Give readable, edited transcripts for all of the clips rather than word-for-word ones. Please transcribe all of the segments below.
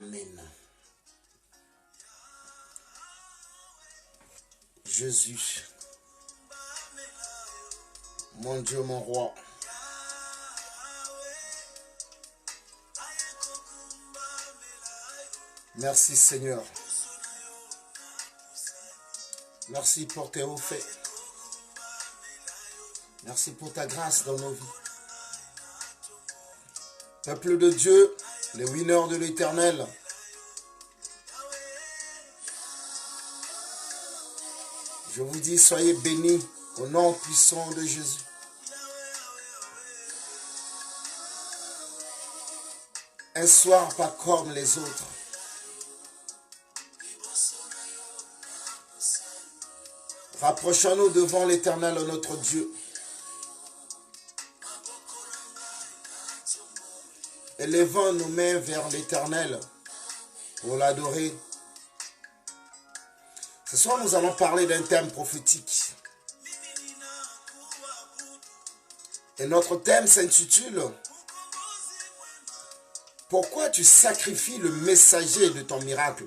Amen. Jésus, mon Dieu, mon roi. Merci Seigneur. Merci pour tes hauts faits. Merci pour ta grâce dans nos vies. Peuple de Dieu, les winners de l'Éternel, je vous dis, soyez bénis au nom puissant de Jésus. Un soir pas comme les autres. Rapprochons-nous devant l'Éternel, notre Dieu. Élevons nos mains vers l'Éternel pour l'adorer. Ce soir, nous allons parler d'un thème prophétique. Et notre thème s'intitule « Pourquoi tu sacrifies le messager de ton miracle ?»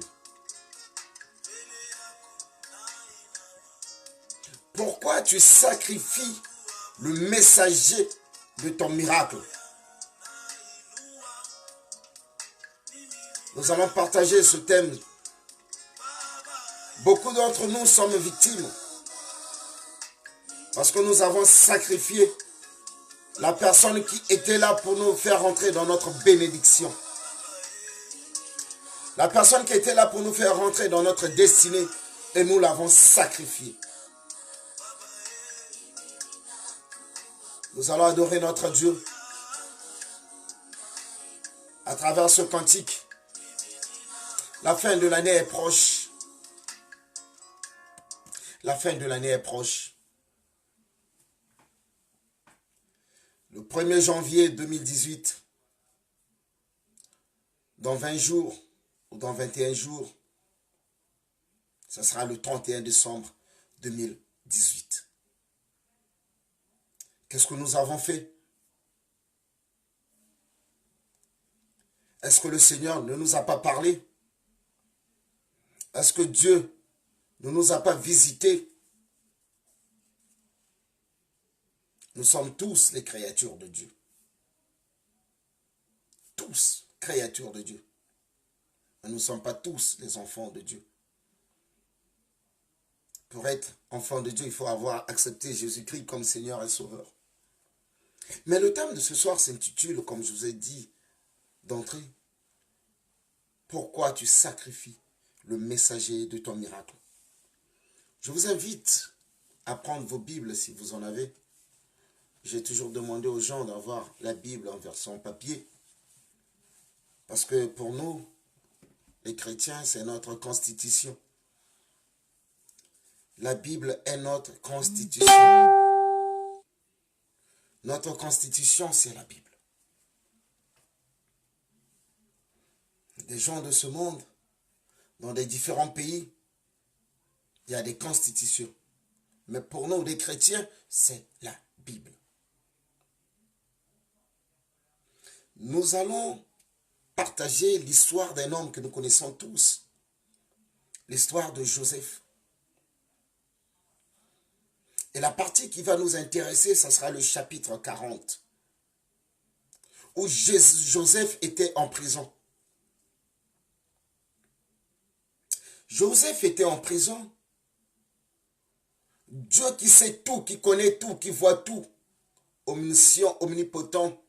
Pourquoi tu sacrifies le messager de ton miracle? Nous allons partager ce thème. Beaucoup d'entre nous sommes victimes parce que nous avons sacrifié la personne qui était là pour nous faire rentrer dans notre bénédiction. La personne qui était là pour nous faire rentrer dans notre destinée et nous l'avons sacrifiée. Nous allons adorer notre Dieu à travers ce cantique. La fin de l'année est proche. La fin de l'année est proche. Le 1er janvier 2018, dans 20 jours ou dans 21 jours, ce sera le 31 décembre 2018. Qu'est-ce que nous avons fait? Est-ce que le Seigneur ne nous a pas parlé? Est-ce que Dieu ne nous a pas visités? Nous sommes tous les créatures de Dieu. Tous créatures de Dieu. Mais nous ne sommes pas tous les enfants de Dieu. Pour être enfant de Dieu, il faut avoir accepté Jésus-Christ comme Seigneur et Sauveur. Mais le thème de ce soir s'intitule, comme je vous ai dit d'entrée, « Pourquoi tu sacrifies le messager de ton miracle ?» Je vous invite à prendre vos Bibles si vous en avez. J'ai toujours demandé aux gens d'avoir la Bible en version papier. Parce que pour nous, les chrétiens, c'est notre constitution. La Bible est notre constitution. Notre constitution, c'est la Bible. Des gens de ce monde, dans des différents pays, il y a des constitutions. Mais pour nous, les chrétiens, c'est la Bible. Nous allons partager l'histoire d'un homme que nous connaissons tous. L'histoire de Joseph. Et la partie qui va nous intéresser, ce sera le chapitre 40. Où Joseph était en prison. Joseph était en prison. Dieu qui sait tout, qui connaît tout, qui voit tout, omniscient, omnipotent,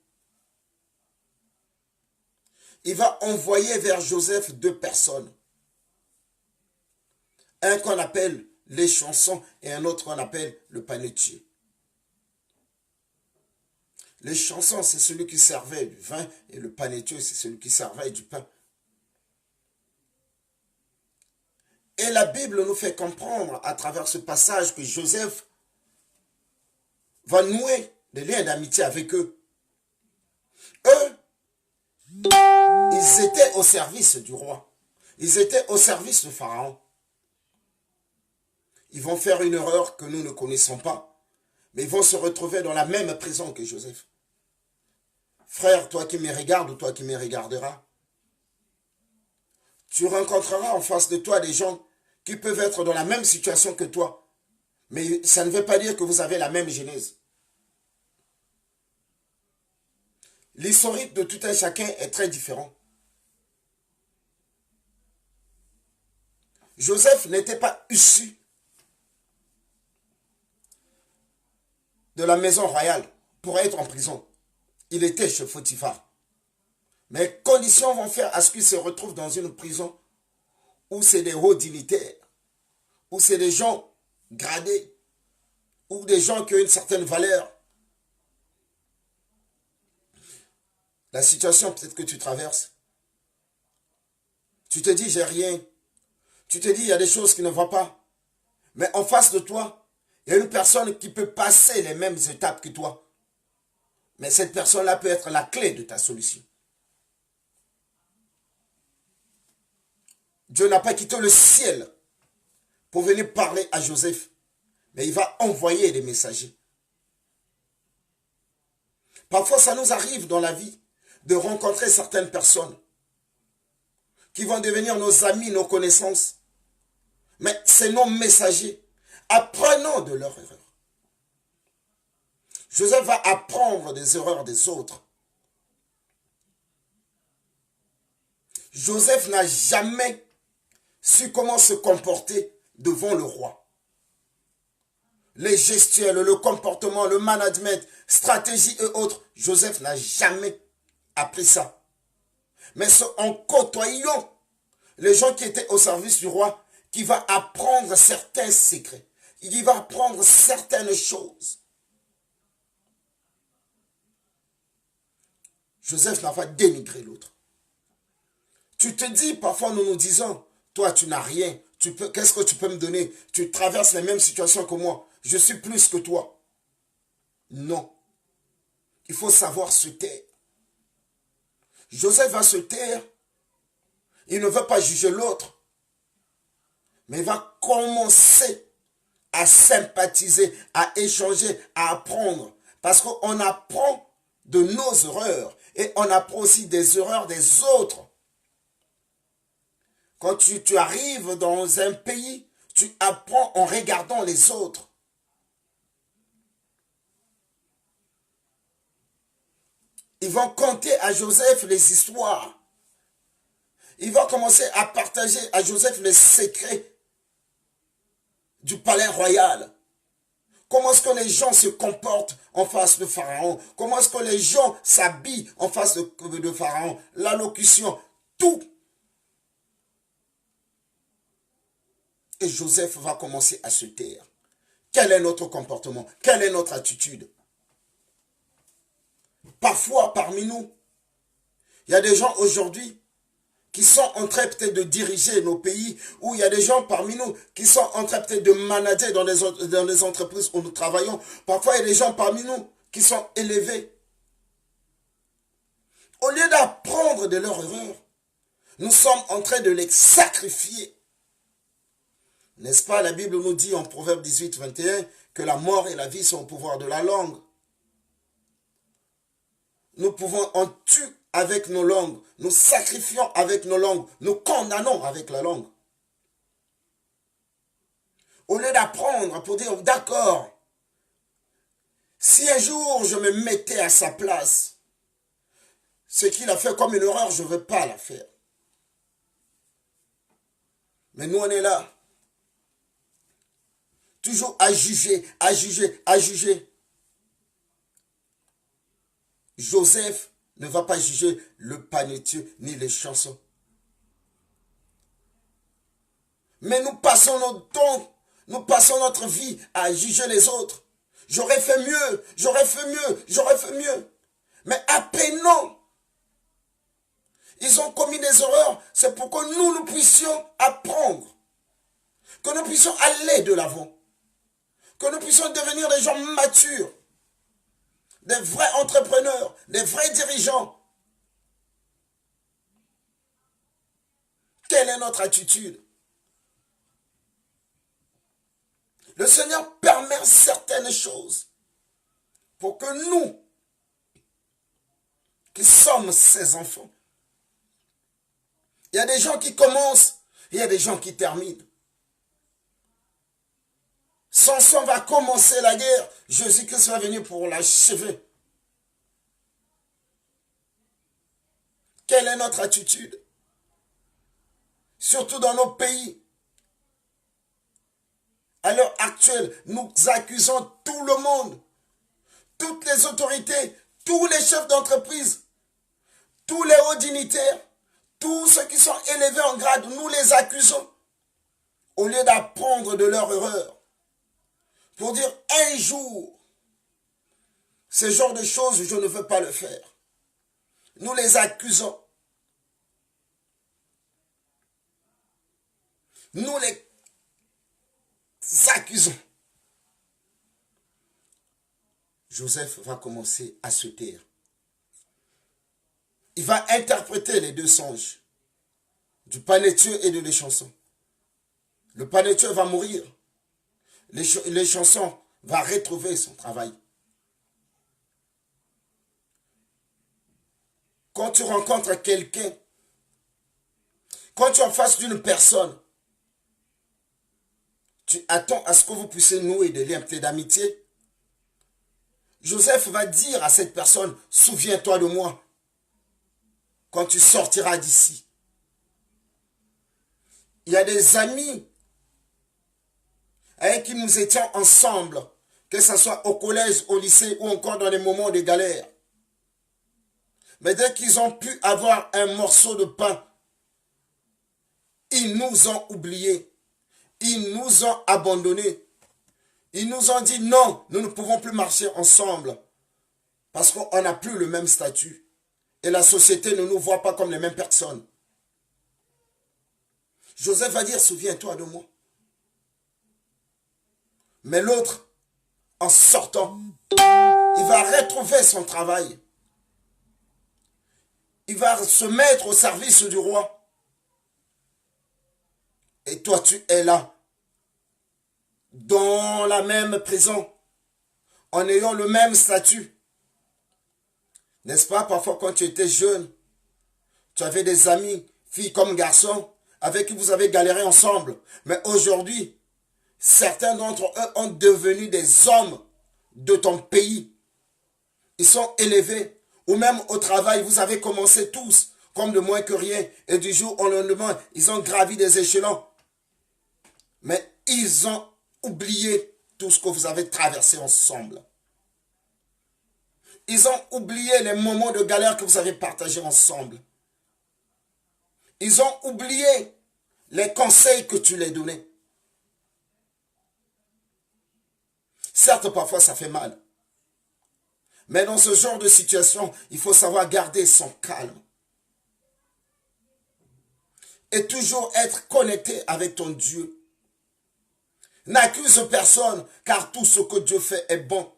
il va envoyer vers Joseph 2 personnes. Un qu'on appelle les chansons et un autre qu'on appelle le panetier. Les chansons, c'est celui qui servait du vin et le panetier, c'est celui qui servait du pain. Et la Bible nous fait comprendre à travers ce passage que Joseph va nouer des liens d'amitié avec eux. Eux, ils étaient au service du roi. Ils étaient au service de Pharaon. Ils vont faire une erreur que nous ne connaissons pas. Mais ils vont se retrouver dans la même prison que Joseph. Frère, toi qui me regardes ou toi qui me regarderas, Tu rencontreras en face de toi des gens qui peuvent être dans la même situation que toi. Mais ça ne veut pas dire que vous avez la même genèse. L'historique de tout un chacun est très différent. Joseph n'était pas issu de la maison royale pour être en prison. Il était chez Potiphar. Mais conditions vont faire à ce qu'il se retrouve dans une prison où c'est des hauts dignitaires, où c'est des gens gradés, ou des gens qui ont une certaine valeur. La situation peut-être que tu traverses, tu te dis j'ai rien, tu te dis il y a des choses qui ne vont pas, mais en face de toi, il y a une personne qui peut passer les mêmes étapes que toi. Mais cette personne-là peut être la clé de ta solution. Dieu n'a pas quitté le ciel pour venir parler à Joseph, mais il va envoyer des messagers. Parfois, ça nous arrive dans la vie de rencontrer certaines personnes qui vont devenir nos amis, nos connaissances. Mais c'est nos messagers. Apprenons de leurs erreurs. Joseph va apprendre des erreurs des autres. Joseph n'a jamais su comment se comporter devant le roi. Les gestuels, le comportement, le management, stratégie et autres, Joseph n'a jamais appris ça. Mais c'est en côtoyant les gens qui étaient au service du roi qu'il va apprendre certains secrets. Il va apprendre certaines choses. Joseph n'a pas dénigré l'autre. Tu te dis, parfois nous nous disons, toi tu n'as rien, qu'est-ce que tu peux me donner? Tu traverses les mêmes situations que moi, je suis plus que toi. Non. Il faut savoir se taire. Joseph va se taire. Il ne veut pas juger l'autre. Mais il va commencer à sympathiser, à échanger, à apprendre. Parce qu'on apprend de nos erreurs. Et on apprend aussi des erreurs des autres. Quand tu arrives dans un pays, tu apprends en regardant les autres. Ils vont conter à Joseph les histoires. Ils vont commencer à partager à Joseph les secrets du palais royal. Comment est-ce que les gens se comportent en face de Pharaon? Comment est-ce que les gens s'habillent en face de Pharaon? L'allocution, tout. Et Joseph va commencer à se taire. Quel est notre comportement? Quelle est notre attitude? Parfois, parmi nous, il y a des gens aujourd'hui qui sont en train peut-être de diriger nos pays, ou il y a des gens parmi nous qui sont en train peut-être de manager dans les entreprises où nous travaillons. Parfois, il y a des gens parmi nous qui sont élevés. Au lieu d'apprendre de leurs erreurs, nous sommes en train de les sacrifier. N'est-ce pas, la Bible nous dit en Proverbe 18, 21, que la mort et la vie sont au pouvoir de la langue. Nous pouvons en tuer avec nos langues, nous sacrifions avec nos langues, nous condamnons avec la langue. Au lieu d'apprendre pour dire, d'accord, si un jour je me mettais à sa place, ce qu'il a fait comme une erreur, je ne veux pas la faire. Mais nous, on est là, toujours à juger, à juger, à juger. Joseph ne va pas juger le panetier ni les chansons. Mais nous passons notre temps, nous passons notre vie à juger les autres. J'aurais fait mieux, j'aurais fait mieux, j'aurais fait mieux. Mais apprenons. Ils ont commis des erreurs, c'est pour que nous puissions apprendre. Que nous puissions aller de l'avant. Que nous puissions devenir des gens matures. Des vrais entrepreneurs, des vrais dirigeants. Quelle est notre attitude? Le Seigneur permet certaines choses pour que nous, qui sommes ses enfants, Il y a des gens qui commencent, il y a des gens qui terminent. Samson va commencer la guerre, Jésus-Christ va venir pour l'achever. Quelle est notre attitude? Surtout dans nos pays. À l'heure actuelle, nous accusons tout le monde, toutes les autorités, tous les chefs d'entreprise, tous les hauts dignitaires, tous ceux qui sont élevés en grade, nous les accusons. Au lieu d'apprendre de leur erreur. Pour dire un jour, ce genre de choses, je ne veux pas le faire. Nous les accusons. Nous les accusons. Joseph va commencer à se taire. Il va interpréter les deux songes, du panetier et de l'échanson. Le panetier va mourir. L'échanson va retrouver son travail. Quand tu rencontres quelqu'un, quand tu es en face d'une personne, tu attends à ce que vous puissiez nouer des liens d'amitié. Joseph va dire à cette personne, souviens-toi de moi quand tu sortiras d'ici. Il y a des amis avec qui nous étions ensemble, que ce soit au collège, au lycée ou encore dans les moments de galère. Mais dès qu'ils ont pu avoir un morceau de pain, ils nous ont oubliés. Ils nous ont abandonnés. Ils nous ont dit non, nous ne pouvons plus marcher ensemble. Parce qu'on n'a plus le même statut. Et la société ne nous voit pas comme les mêmes personnes. Joseph va dire, souviens-toi de moi. Mais l'autre, en sortant, il va retrouver son travail. Il va se mettre au service du roi. Et toi, tu es là, dans la même prison, en ayant le même statut. N'est-ce pas, parfois quand tu étais jeune, tu avais des amis, filles comme garçons, avec qui vous avez galéré ensemble. Mais aujourd'hui, certains d'entre eux ont devenu des hommes de ton pays. Ils sont élevés. Ou même au travail, vous avez commencé tous comme de moins que rien. Et du jour au lendemain, ils ont gravi des échelons. Mais ils ont oublié tout ce que vous avez traversé ensemble. Ils ont oublié les moments de galère que vous avez partagés ensemble. Ils ont oublié les conseils que tu les donnais. Certes, parfois ça fait mal. Mais dans ce genre de situation, il faut savoir garder son calme. Et toujours être connecté avec ton Dieu. N'accuse personne, car tout ce que Dieu fait est bon.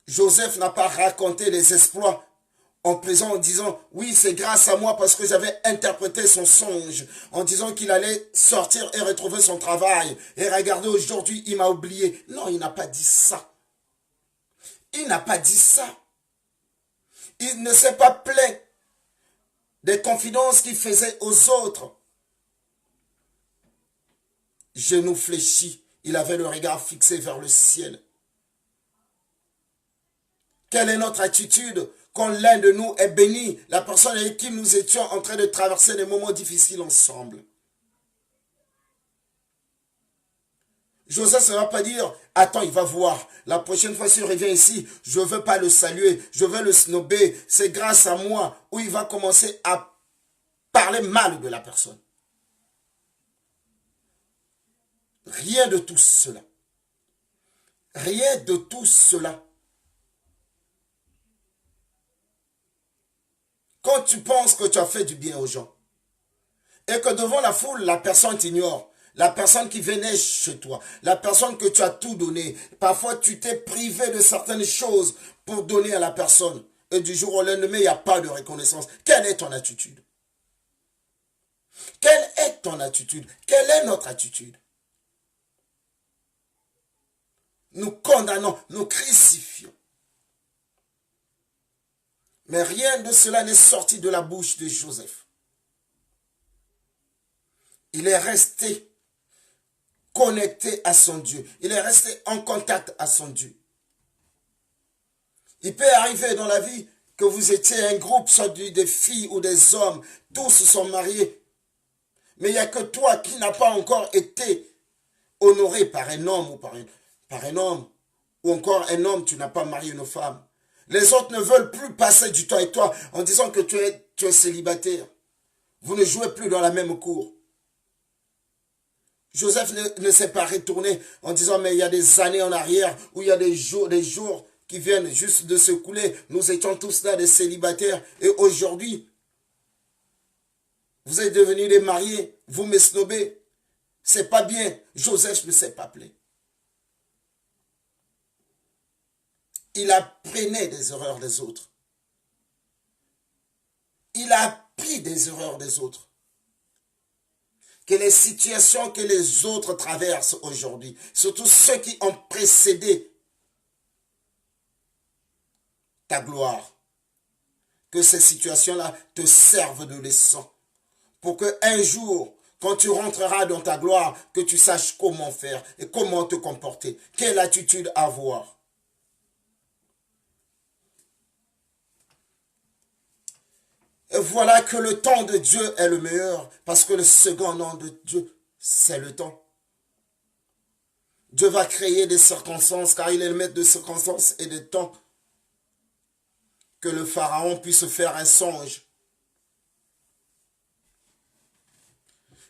Joseph n'a pas raconté les exploits en prison en disant, oui, c'est grâce à moi parce que j'avais interprété son songe, en disant qu'il allait sortir et retrouver son travail. Et regardez, aujourd'hui, il m'a oublié. Non, il n'a pas dit ça. Il n'a pas dit ça. Il ne s'est pas plaint des confidences qu'il faisait aux autres. Genou fléchi, il avait le regard fixé vers le ciel. Quelle est notre attitude quand l'un de nous est béni, la personne avec qui nous étions en train de traverser des moments difficiles ensemble? Joseph ne va pas dire, attends, il va voir. La prochaine fois s'il revient ici, je ne veux pas le saluer, je veux le snober, c'est grâce à moi. Ou il va commencer à parler mal de la personne. Rien de tout cela. Rien de tout cela. Quand tu penses que tu as fait du bien aux gens, et que devant la foule, la personne t'ignore, la personne qui venait chez toi, la personne que tu as tout donné, parfois tu t'es privé de certaines choses pour donner à la personne, et du jour au lendemain, il n'y a pas de reconnaissance. Quelle est ton attitude? Quelle est ton attitude? Quelle est notre attitude? Nous condamnons, nous crucifions. Mais rien de cela n'est sorti de la bouche de Joseph. Il est resté connecté à son Dieu. Il est resté en contact à son Dieu. Il peut arriver dans la vie que vous étiez un groupe, soit des filles ou des hommes, tous sont mariés. Mais il n'y a que toi qui n'as pas encore été honoré par un homme ou par un homme. Ou encore un homme, tu n'as pas marié une femme. Les autres ne veulent plus passer du temps avec toi en disant que tu es célibataire. Vous ne jouez plus dans la même cour. Joseph ne s'est pas retourné en disant mais il y a des années en arrière où il y a des jours qui viennent juste de se couler. Nous étions tous là des célibataires et aujourd'hui, vous êtes devenus des mariés, vous me snobez. C'est pas bien. Joseph ne s'est pas plaint. Il apprenait des erreurs des autres. Il a appris des erreurs des autres. Que les situations que les autres traversent aujourd'hui, surtout ceux qui ont précédé ta gloire, que ces situations-là te servent de leçon. Pour qu'un jour, quand tu rentreras dans ta gloire, que tu saches comment faire et comment te comporter. Quelle attitude avoir. Et voilà que le temps de Dieu est le meilleur, parce que le second nom de Dieu, c'est le temps. Dieu va créer des circonstances, car il est le maître de circonstances et de temps, que le pharaon puisse faire un songe.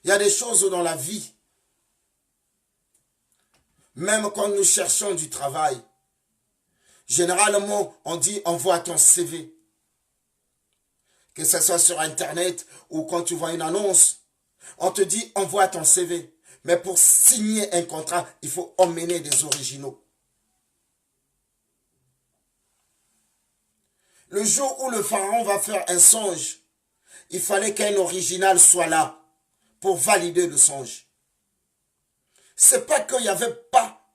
Il y a des choses dans la vie, même quand nous cherchons du travail, généralement on dit envoie ton CV. Que ce soit sur Internet ou quand tu vois une annonce, on te dit envoie ton CV. Mais pour signer un contrat, il faut emmener des originaux. Le jour où le pharaon va faire un songe, il fallait qu'un original soit là pour valider le songe. C'est pas qu'il n'y avait pas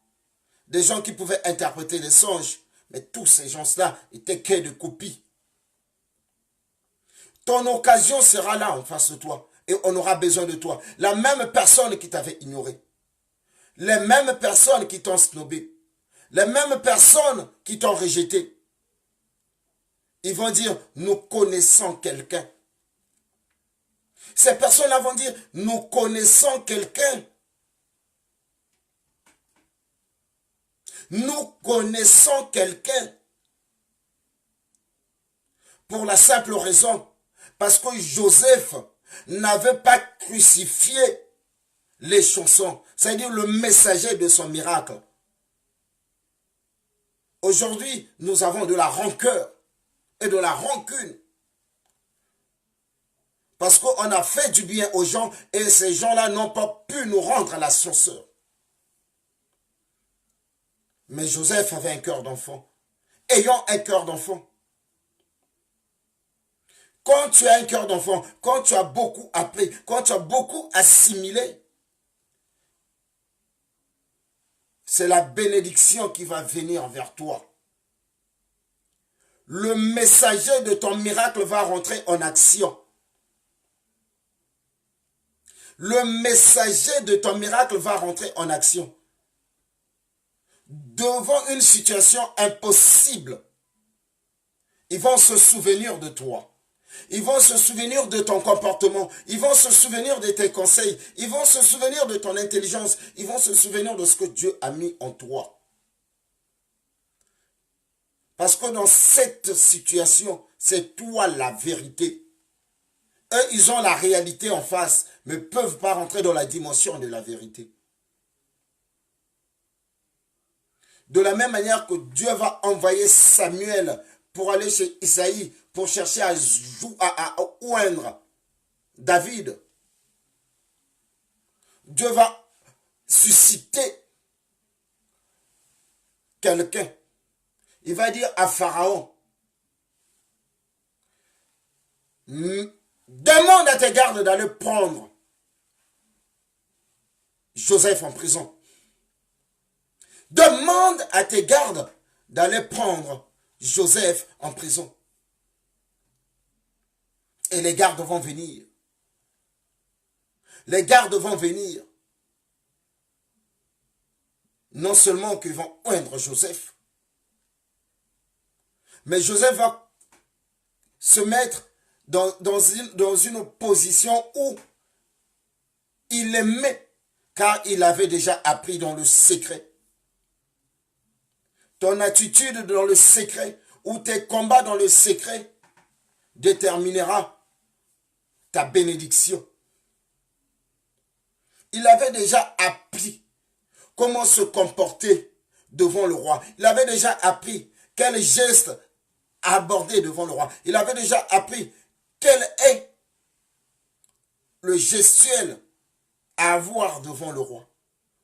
des gens qui pouvaient interpréter les songes, mais tous ces gens-là étaient que de copies. Ton occasion sera là en face de toi et on aura besoin de toi. La même personne qui t'avait ignoré, les mêmes personnes qui t'ont snobé, les mêmes personnes qui t'ont rejeté, ils vont dire nous connaissons quelqu'un. Ces personnes-là vont dire nous connaissons quelqu'un. Nous connaissons quelqu'un. Pour la simple raison, parce que Joseph n'avait pas crucifié les chansons, c'est-à-dire le messager de son miracle. Aujourd'hui, nous avons de la rancœur et de la rancune. Parce qu'on a fait du bien aux gens et ces gens-là n'ont pas pu nous rendre l'ascenseur. Mais Joseph avait un cœur d'enfant. Ayant un cœur d'enfant. Quand tu as un cœur d'enfant, quand tu as beaucoup appris, quand tu as beaucoup assimilé, c'est la bénédiction qui va venir vers toi. Le messager de ton miracle va rentrer en action. Le messager de ton miracle va rentrer en action. Devant une situation impossible, ils vont se souvenir de toi. Ils vont se souvenir de ton comportement. Ils vont se souvenir de tes conseils. Ils vont se souvenir de ton intelligence. Ils vont se souvenir de ce que Dieu a mis en toi. Parce que dans cette situation, c'est toi la vérité. Eux, ils ont la réalité en face, mais ne peuvent pas rentrer dans la dimension de la vérité. De la même manière que Dieu va envoyer Samuel pour aller chez Isaïe, pour chercher à oindre David. Dieu va susciter quelqu'un. Il va dire à Pharaon, demande à tes gardes d'aller prendre Joseph en prison. Demande à tes gardes d'aller prendre Joseph en prison. Et les gardes vont venir. Les gardes vont venir. Non seulement qu'ils vont oindre Joseph, mais Joseph va se mettre dans une position où il aimait, car il avait déjà appris dans le secret. Ton attitude dans le secret, ou tes combats dans le secret, déterminera ta bénédiction. Il avait déjà appris comment se comporter devant le roi. Il avait déjà appris quel geste aborder devant le roi. Il avait déjà appris quel est le gestuel à avoir devant le roi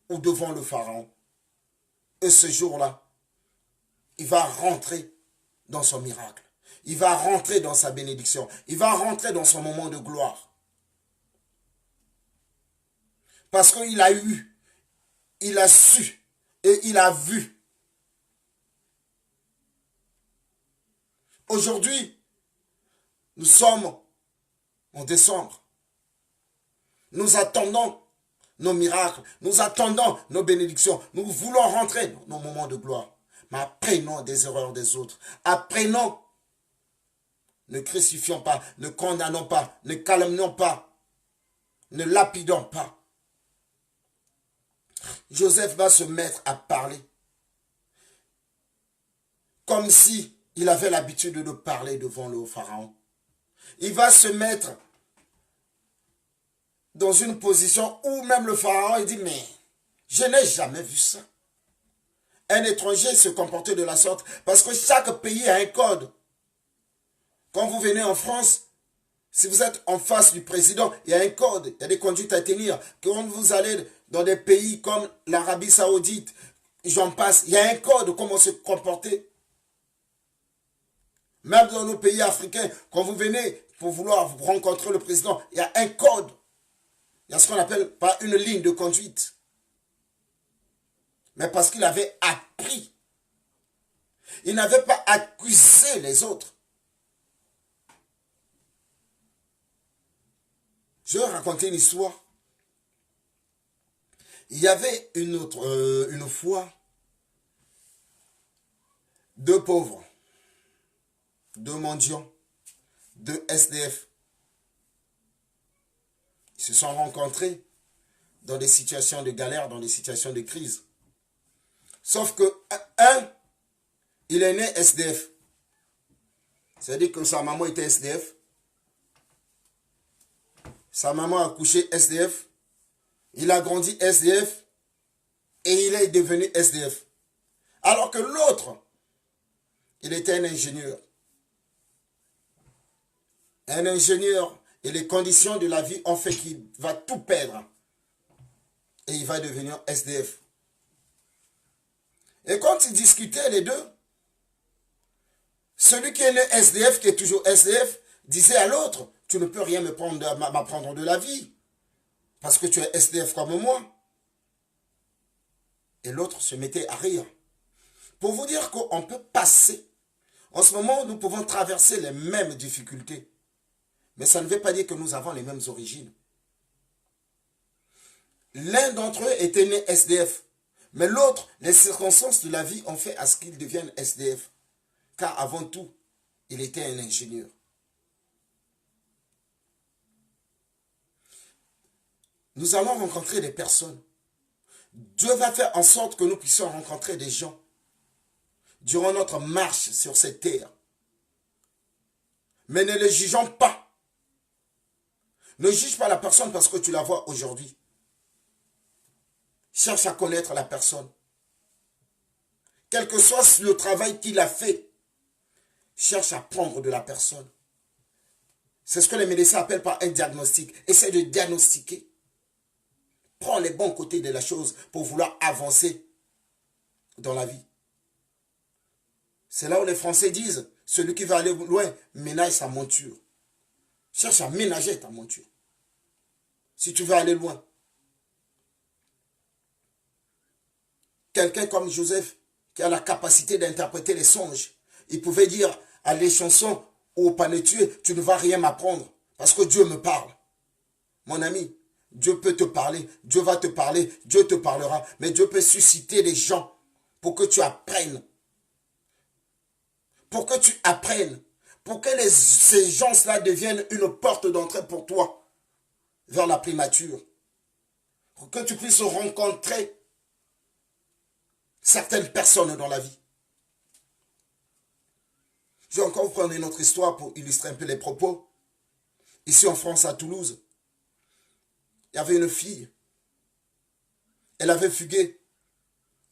ou devant le pharaon. Et ce jour-là, il va rentrer dans son miracle. Il va rentrer dans sa bénédiction. Il va rentrer dans son moment de gloire. Parce qu'il a eu, il a su et il a vu. Aujourd'hui, nous sommes en décembre. Nous attendons nos miracles. Nous attendons nos bénédictions. Nous voulons rentrer dans nos moments de gloire. Mais apprenons des erreurs des autres. Apprenons. Ne crucifions pas, ne condamnons pas, ne calomnions pas, ne lapidons pas. Joseph va se mettre à parler comme si il avait l'habitude de parler devant le pharaon. Il va se mettre dans une position où même le pharaon il dit, mais je n'ai jamais vu ça. Un étranger se comporter de la sorte parce que chaque pays a un code. Quand vous venez en France, si vous êtes en face du président, il y a un code, il y a des conduites à tenir. Quand vous allez dans des pays comme l'Arabie Saoudite, j'en passe, il y a un code, comment se comporter. Même dans nos pays africains, quand vous venez pour vouloir rencontrer le président, il y a un code. Il y a ce qu'on appelle pas une ligne de conduite. Mais parce qu'il avait appris. Il n'avait pas accusé les autres. Je vais raconter une histoire. Il y avait une fois deux pauvres, deux mendiants, deux SDF. Ils se sont rencontrés dans des situations de galère, dans des situations de crise. Sauf que un, il est né SDF. C'est-à-dire que sa maman était SDF. Sa maman a couché SDF. Il a grandi SDF. Et il est devenu SDF. Alors que l'autre, il était un ingénieur. Un ingénieur. Et les conditions de la vie ont fait qu'il va tout perdre. Et il va devenir SDF. Et quand ils discutaient les deux, celui qui est né SDF, qui est toujours SDF, disait à l'autre, tu ne peux rien m'apprendre de la vie. Parce que tu es SDF comme moi. Et l'autre se mettait à rire. Pour vous dire qu'on peut passer. En ce moment, nous pouvons traverser les mêmes difficultés. Mais ça ne veut pas dire que nous avons les mêmes origines. L'un d'entre eux était né SDF. Mais l'autre, les circonstances de la vie ont fait à ce qu'il devienne SDF. Car avant tout, il était un ingénieur. Nous allons rencontrer des personnes. Dieu va faire en sorte que nous puissions rencontrer des gens durant notre marche sur cette terre. Mais ne les jugeons pas. Ne juge pas la personne parce que tu la vois aujourd'hui. Cherche à connaître la personne. Quel que soit le travail qu'il a fait, cherche à prendre de la personne. C'est ce que les médecins appellent par un diagnostic. Essaie de diagnostiquer. Prends les bons côtés de la chose pour vouloir avancer dans la vie. C'est là où les Français disent, celui qui va aller loin, ménage sa monture. Cherche à ménager ta monture. Si tu veux aller loin. Quelqu'un comme Joseph, qui a la capacité d'interpréter les songes, il pouvait dire à l'échanson ou au panetier, tu ne vas rien m'apprendre. Parce que Dieu me parle. Mon ami, Dieu peut te parler, Dieu va te parler, Dieu te parlera. Mais Dieu peut susciter des gens pour que tu apprennes. Pour que tu apprennes. Pour que ces gens-là deviennent une porte d'entrée pour toi vers la primature. Pour que tu puisses rencontrer certaines personnes dans la vie. Je vais encore vous prendre une autre histoire pour illustrer un peu les propos. Ici en France, à Toulouse, il y avait une fille. Elle avait fugué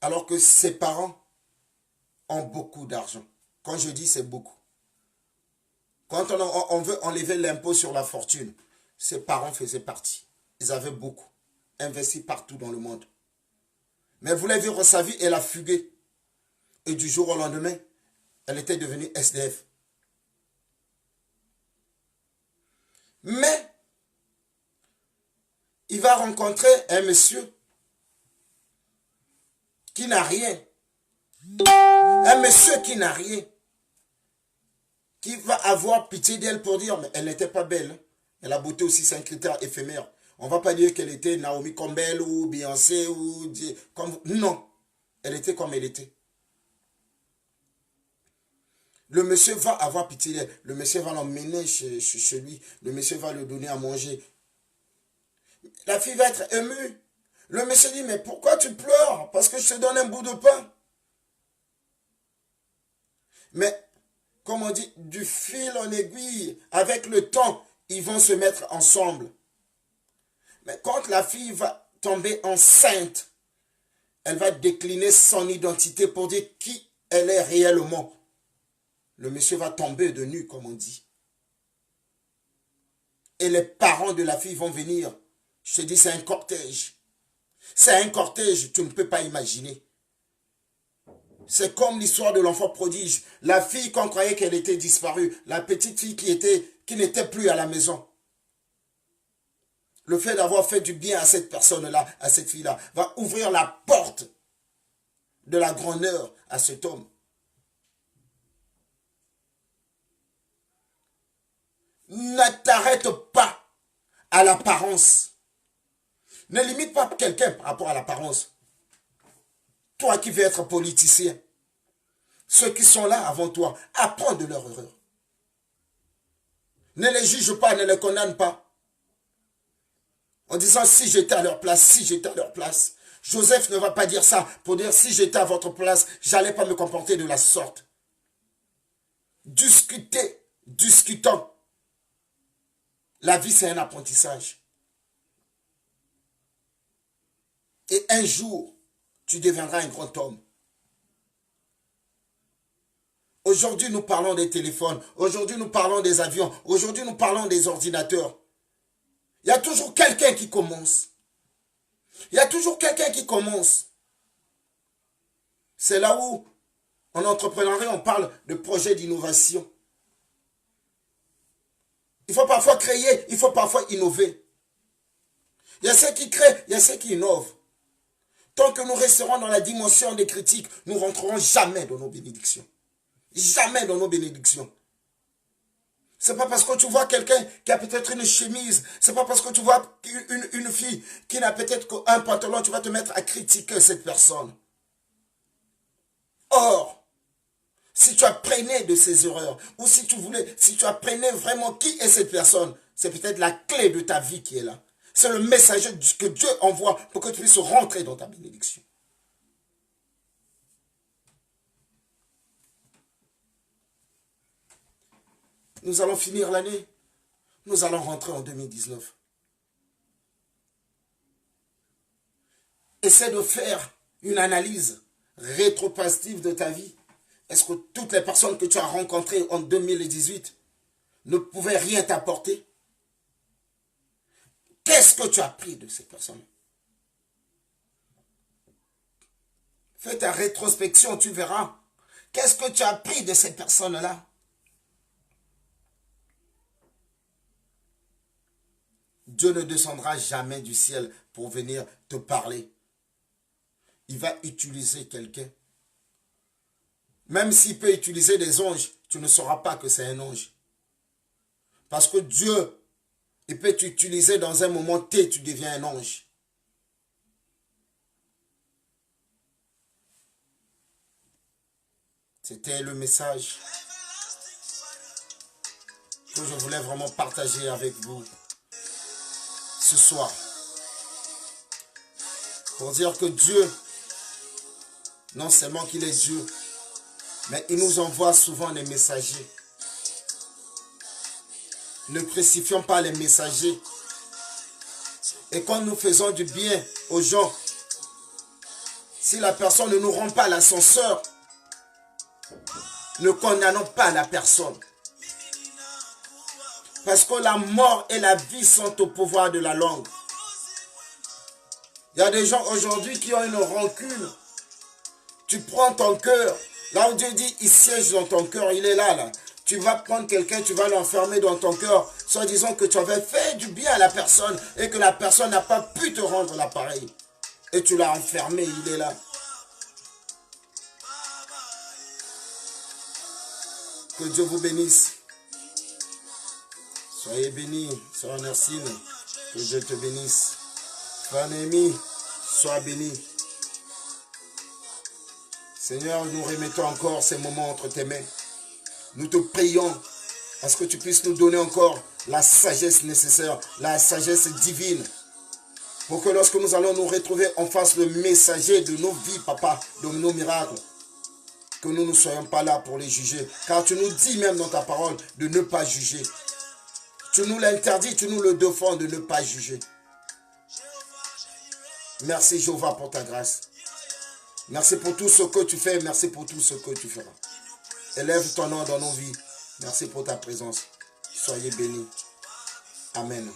alors que ses parents ont beaucoup d'argent. Quand je dis c'est beaucoup. Quand on veut enlever l'impôt sur la fortune, ses parents faisaient partie. Ils avaient beaucoup, investi partout dans le monde. Mais elle voulait vivre sa vie, elle a fugué. Et du jour au lendemain, elle était devenue SDF. Mais, il va rencontrer un monsieur qui n'a rien. Un monsieur qui n'a rien. Qui va avoir pitié d'elle pour dire, mais elle n'était pas belle. Hein. Mais la beauté aussi, c'est un critère éphémère. On ne va pas dire qu'elle était Naomi Campbell ou Beyoncé ou... Comme, non, elle était comme elle était. Le monsieur va avoir pitié d'elle. Le monsieur va l'emmener chez lui. Le monsieur va lui donner à manger. La fille va être émue. Le monsieur dit, mais pourquoi tu pleures? Parce que je te donne un bout de pain. Mais, comme on dit, du fil en aiguille, avec le temps, ils vont se mettre ensemble. Mais quand la fille va tomber enceinte, elle va décliner son identité pour dire qui elle est réellement. Le monsieur va tomber de nu, comme on dit. Et les parents de la fille vont venir. Je te dis, c'est un cortège. C'est un cortège, tu ne peux pas imaginer. C'est comme l'histoire de l'enfant prodige. La fille qu'on croyait qu'elle était disparue. La petite fille qui n'était plus à la maison. Le fait d'avoir fait du bien à cette personne-là, à cette fille-là, va ouvrir la porte de la grandeur à cet homme. Ne t'arrête pas à l'apparence. Ne limite pas quelqu'un par rapport à l'apparence. Toi qui veux être politicien, ceux qui sont là avant toi, apprends de leur erreur. Ne les juge pas, ne les condamne pas. En disant si j'étais à leur place, si j'étais à leur place. Joseph ne va pas dire ça pour dire si j'étais à votre place, j'allais pas me comporter de la sorte. Discutons. La vie, c'est un apprentissage. Et un jour, tu deviendras un grand homme. Aujourd'hui, nous parlons des téléphones. Aujourd'hui, nous parlons des avions. Aujourd'hui, nous parlons des ordinateurs. Il y a toujours quelqu'un qui commence. Il y a toujours quelqu'un qui commence. C'est là où, en entrepreneuriat, on parle de projet d'innovation. Il faut parfois créer, il faut parfois innover. Il y a ceux qui créent, il y a ceux qui innovent. Tant que nous resterons dans la dimension des critiques, nous ne rentrerons jamais dans nos bénédictions. Jamais dans nos bénédictions. C'est pas parce que tu vois quelqu'un qui a peut-être une chemise, c'est pas parce que tu vois une fille qui n'a peut-être qu'un pantalon, tu vas te mettre à critiquer cette personne. Or, si tu apprenais de ses erreurs, ou si tu apprenais vraiment qui est cette personne, c'est peut-être la clé de ta vie qui est là. C'est le messager que Dieu envoie pour que tu puisses rentrer dans ta bénédiction. Nous allons finir l'année. Nous allons rentrer en 2019. Essaie de faire une analyse rétrospective de ta vie. Est-ce que toutes les personnes que tu as rencontrées en 2018 ne pouvaient rien t'apporter? Qu'est-ce que tu as appris de ces personnes? Fais ta rétrospection, tu verras. Qu'est-ce que tu as appris de ces personnes-là? Dieu ne descendra jamais du ciel pour venir te parler. Il va utiliser quelqu'un. Même s'il peut utiliser des anges, tu ne sauras pas que c'est un ange. Parce que Dieu Il peut t'utiliser dans un moment T, tu deviens un ange. C'était le message que je voulais vraiment partager avec vous ce soir. Pour dire que Dieu, non seulement qu'il est Dieu, mais il nous envoie souvent des messagers. Ne crucifions pas les messagers. Et quand nous faisons du bien aux gens, si la personne ne nous rend pas l'ascenseur, ne condamnons pas la personne. Parce que la mort et la vie sont au pouvoir de la langue. Il y a des gens aujourd'hui qui ont une rancune. Tu prends ton cœur. Là où Dieu dit, il siège dans ton cœur, il est là. Tu vas prendre quelqu'un, tu vas l'enfermer dans ton cœur, soit disant que tu avais fait du bien à la personne et que la personne n'a pas pu te rendre l'appareil. Et tu l'as enfermé, il est là. Que Dieu vous bénisse. Soyez bénis, Sœur Ernestine. Que Dieu te bénisse. Frère Néhémie, sois béni. Seigneur, nous remettons encore ces moments entre tes mains. Nous te prions à ce que tu puisses nous donner encore la sagesse nécessaire, la sagesse divine. Pour que lorsque nous allons nous retrouver, on fasse le messager de nos vies, papa, de nos miracles. Que nous ne soyons pas là pour les juger. Car tu nous dis même dans ta parole de ne pas juger. Tu nous l'interdis, tu nous le défends de ne pas juger. Merci Jéhovah pour ta grâce. Merci pour tout ce que tu fais, merci pour tout ce que tu feras. Élève ton nom dans nos vies. Merci pour ta présence. Soyez bénis. Amen.